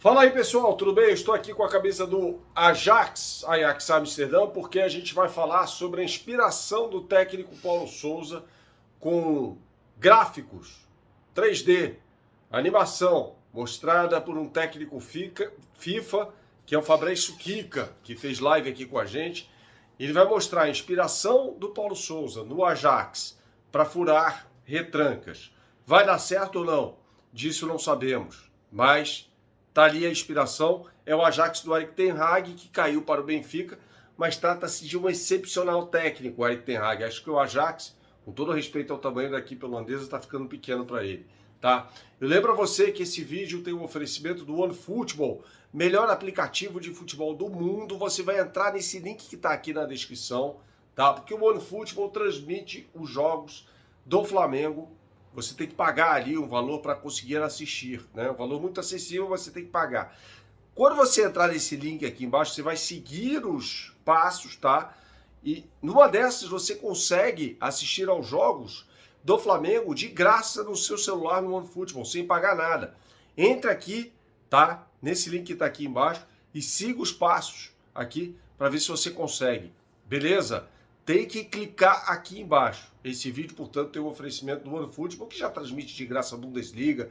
Fala aí, pessoal, tudo bem? Eu estou aqui com a cabeça do Ajax Amsterdã, porque a gente vai falar sobre a inspiração do técnico Paulo Sousa com gráficos 3D, animação mostrada por um técnico FIFA, que é o Fabrício Kika, que fez live aqui com a gente. Ele vai mostrar a inspiração do Paulo Sousa no Ajax para furar retrancas. Vai dar certo ou não? Disso não sabemos, mas tá ali a inspiração. É o Ajax do Erik ten Hag, que caiu para o Benfica, mas trata-se de um excepcional técnico, o Erik ten Hag. Acho que o Ajax, com todo respeito ao tamanho da equipe holandesa, está ficando pequeno para ele, tá? Eu lembro a você que esse vídeo tem um oferecimento do OneFootball, melhor aplicativo de futebol do mundo. Você vai entrar nesse link que está aqui na descrição, tá? Porque o OneFootball transmite os jogos do Flamengo. Você tem que pagar ali um valor para conseguir assistir, né? Um valor muito acessível, você tem que pagar. Quando você entrar nesse link aqui embaixo, você vai seguir os passos, tá? E numa dessas você consegue assistir aos jogos do Flamengo de graça no seu celular no OneFootball, sem pagar nada. Entre aqui, tá? Nesse link que tá aqui embaixo e siga os passos aqui para ver se você consegue. Beleza? Tem que clicar aqui embaixo. Esse vídeo, portanto, tem um oferecimento do OneFootball, que já transmite de graça a Bundesliga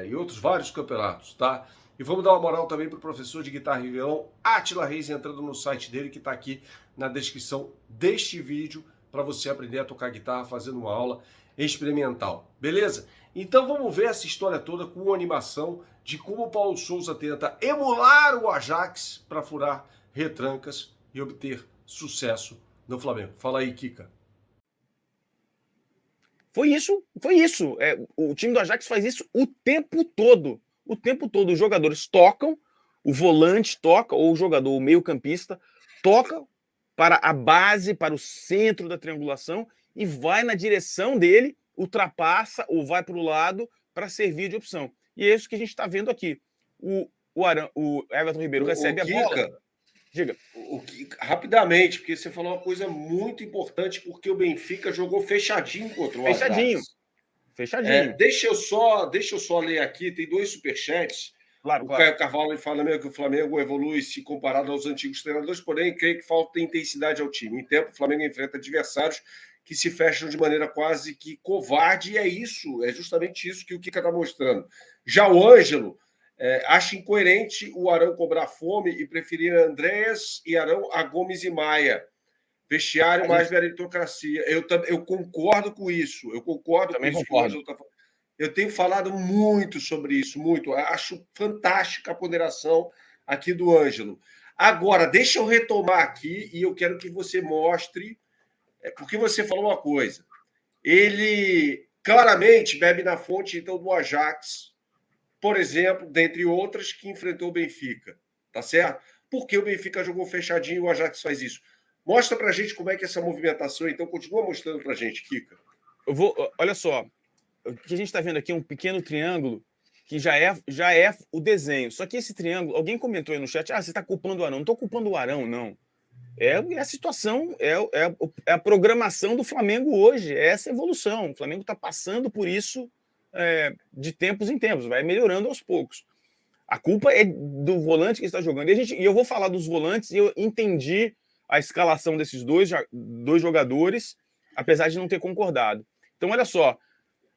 e outros vários campeonatos, tá? E vamos dar uma moral também para o professor de guitarra e violão, Átila Reis, entrando no site dele, que está aqui na descrição deste vídeo, para você aprender a tocar guitarra fazendo uma aula experimental. Beleza? Então vamos ver essa história toda com uma animação de como o Paulo Sousa tenta emular o Ajax para furar retrancas e obter sucesso no Flamengo. Fala aí, Kika. Foi isso. O time do Ajax faz isso o tempo todo. O tempo todo os jogadores tocam, o volante toca, ou o jogador, o meio-campista, toca para a base, para o centro da triangulação e vai na direção dele, ultrapassa ou vai para o lado para servir de opção. E é isso que a gente está vendo aqui. O Everton Ribeiro recebe a bola. Diga. Rapidamente, porque você falou uma coisa muito importante, porque o Benfica jogou fechadinho contra o Ajax. Fechadinho. Deixa eu só ler aqui, tem 2 superchats. Claro. Caio Carvalho fala mesmo que o Flamengo evolui se comparado aos antigos treinadores, porém, creio que falta intensidade ao time. Em tempo, o Flamengo enfrenta adversários que se fecham de maneira quase que covarde, e é justamente isso que o Kika está mostrando. Já o Ângelo acha incoerente o Arão cobrar fome e preferir Andréas e Arão a Gomes e Maia. Vestiário mais meritocracia. Eu concordo com isso. Eu concordo com isso que o Ângelo está falando. Eu tenho falado muito sobre isso, muito. Eu acho fantástica a ponderação aqui do Ângelo. Agora, deixa eu retomar aqui e eu quero que você mostre, porque você falou uma coisa. Ele claramente bebe na fonte, então, do Ajax, por exemplo, dentre outras, que enfrentou o Benfica. Tá certo? Porque o Benfica jogou fechadinho e o Ajax faz isso. Mostra pra gente como é que é essa movimentação, então continua mostrando pra gente, Kika. Olha só, o que a gente está vendo aqui é um pequeno triângulo que já é o desenho. Só que esse triângulo, alguém comentou aí no chat, você está culpando o Arão. Não estou culpando o Arão, não. É a situação, é a programação do Flamengo hoje, é essa evolução. O Flamengo está passando por isso de tempos em tempos, vai melhorando aos poucos. A culpa é do volante que está jogando. E eu vou falar dos volantes e eu entendi a escalação desses dois jogadores, apesar de não ter concordado. Então, olha só,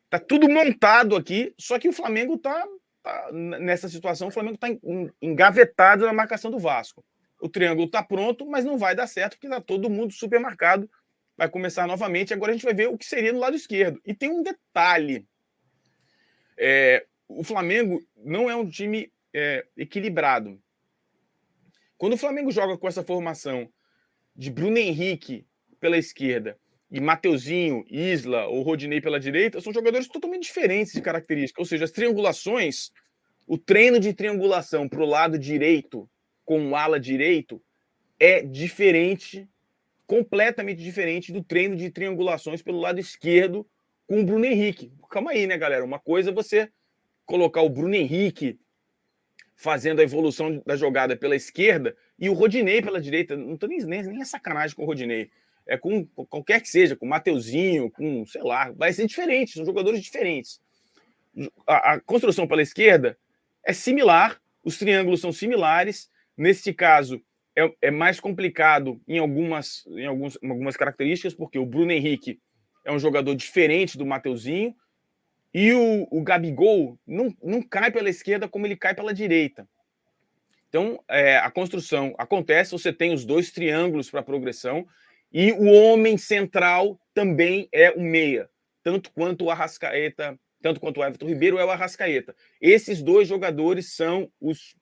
tá tudo montado aqui, só que o Flamengo tá nessa situação, o Flamengo está engavetado na marcação do Vasco. O triângulo está pronto, mas não vai dar certo, porque está todo mundo super marcado. Vai começar novamente. Agora a gente vai ver o que seria no lado esquerdo. E tem um detalhe. O Flamengo não é um time equilibrado. Quando o Flamengo joga com essa formação de Bruno Henrique pela esquerda e Mateuzinho, Isla ou Rodinei pela direita, são jogadores totalmente diferentes de característica. Ou seja, as triangulações, o treino de triangulação para o lado direito com o ala direito é diferente, completamente diferente do treino de triangulações pelo lado esquerdo com o Bruno Henrique. Calma aí, né, galera? Uma coisa é você colocar o Bruno Henrique fazendo a evolução da jogada pela esquerda e o Rodinei pela direita. Não tô nem sacanagem com o Rodinei. É com qualquer que seja, com o Mateuzinho, com, sei lá, vai ser diferente, são jogadores diferentes. A construção pela esquerda é similar, os triângulos são similares. Neste caso, é mais complicado em algumas características, porque o Bruno Henrique é um jogador diferente do Mateuzinho, e o Gabigol não cai pela esquerda como ele cai pela direita. Então, a construção acontece, você tem os dois triângulos para progressão, e o homem central também é o meia, tanto quanto o Arrascaeta, tanto quanto o Everton Ribeiro é o Arrascaeta. Esses dois jogadores são os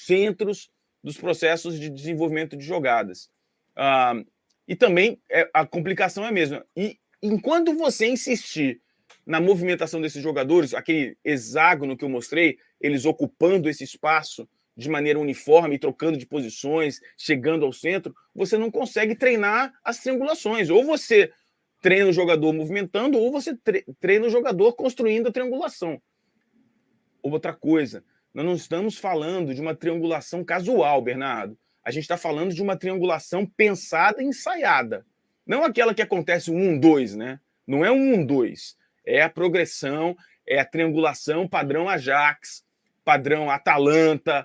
centros dos processos de desenvolvimento de jogadas. E também a complicação é a mesma. E enquanto você insistir na movimentação desses jogadores, aquele hexágono que eu mostrei, eles ocupando esse espaço de maneira uniforme, trocando de posições, chegando ao centro, você não consegue treinar as triangulações. Ou você treina o jogador movimentando, ou você treina o jogador construindo a triangulação. Outra coisa, nós não estamos falando de uma triangulação casual, Bernardo. A gente está falando de uma triangulação pensada e ensaiada. Não aquela que acontece 1-2, né? Não é 1-2. É a progressão, é a triangulação padrão Ajax, padrão Atalanta,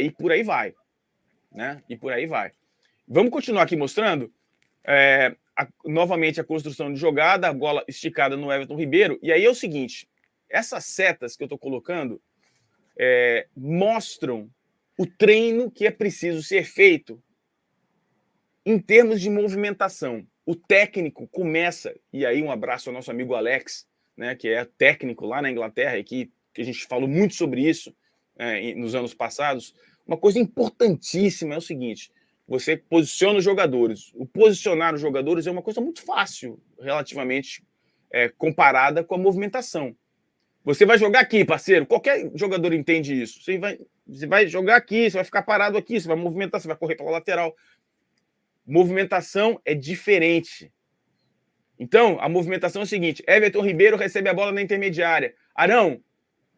e por aí vai. Né? E por aí vai. Vamos continuar aqui mostrando novamente a construção de jogada, a bola esticada no Everton Ribeiro. E aí é o seguinte, essas setas que eu estou colocando mostram o treino que é preciso ser feito em termos de movimentação. O técnico começa, e aí um abraço ao nosso amigo Alex, né, que é técnico lá na Inglaterra, e que a gente falou muito sobre isso nos anos passados. Uma coisa importantíssima é o seguinte: você posiciona os jogadores. O posicionar os jogadores é uma coisa muito fácil, relativamente comparada com a movimentação. Você vai jogar aqui, parceiro. Qualquer jogador entende isso. Você vai jogar aqui, você vai ficar parado aqui, você vai movimentar, você vai correr pela lateral. Movimentação é diferente. Então, a movimentação é o seguinte: Everton Ribeiro recebe a bola na intermediária. Arão,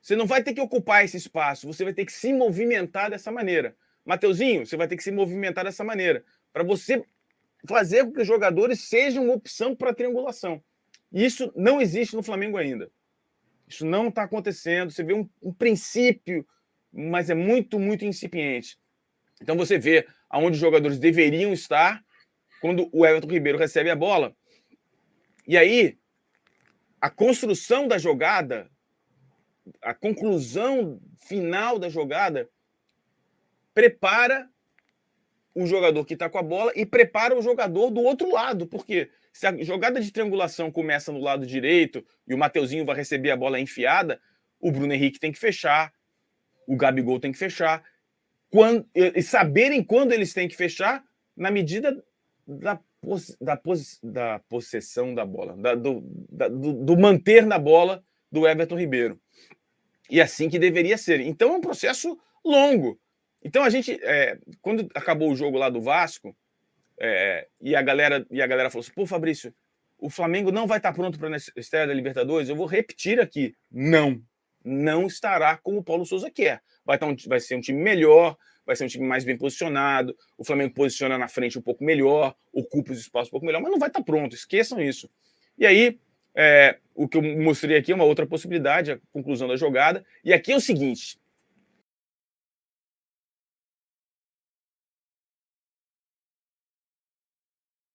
você não vai ter que ocupar esse espaço, você vai ter que se movimentar dessa maneira. Mateuzinho, você vai ter que se movimentar dessa maneira, para você fazer com que os jogadores sejam opção para triangulação. Isso não existe no Flamengo ainda. Isso não está acontecendo. Você vê um princípio, mas é muito, muito incipiente. Então você vê aonde os jogadores deveriam estar quando o Everton Ribeiro recebe a bola. E aí, a construção da jogada, a conclusão final da jogada, prepara o jogador que está com a bola e prepara o jogador do outro lado. Porque se a jogada de triangulação começa no lado direito e o Mateuzinho vai receber a bola enfiada, o Bruno Henrique tem que fechar, o Gabigol tem que fechar. E saberem quando eles têm que fechar, na medida da possessão da bola, do manter na bola do Everton Ribeiro. E assim que deveria ser. Então é um processo longo. Então a gente, quando acabou o jogo lá do Vasco, e a galera falou assim: pô, Fabrício, o Flamengo não vai estar pronto para a estreia da Libertadores. Eu vou repetir aqui: não estará como o Paulo Souza quer. Vai ser um time melhor, vai ser um time mais bem posicionado, o Flamengo posiciona na frente um pouco melhor, ocupa os espaços um pouco melhor, mas não vai estar pronto, esqueçam isso. E aí, o que eu mostrei aqui é uma outra possibilidade, a conclusão da jogada. E aqui é o seguinte: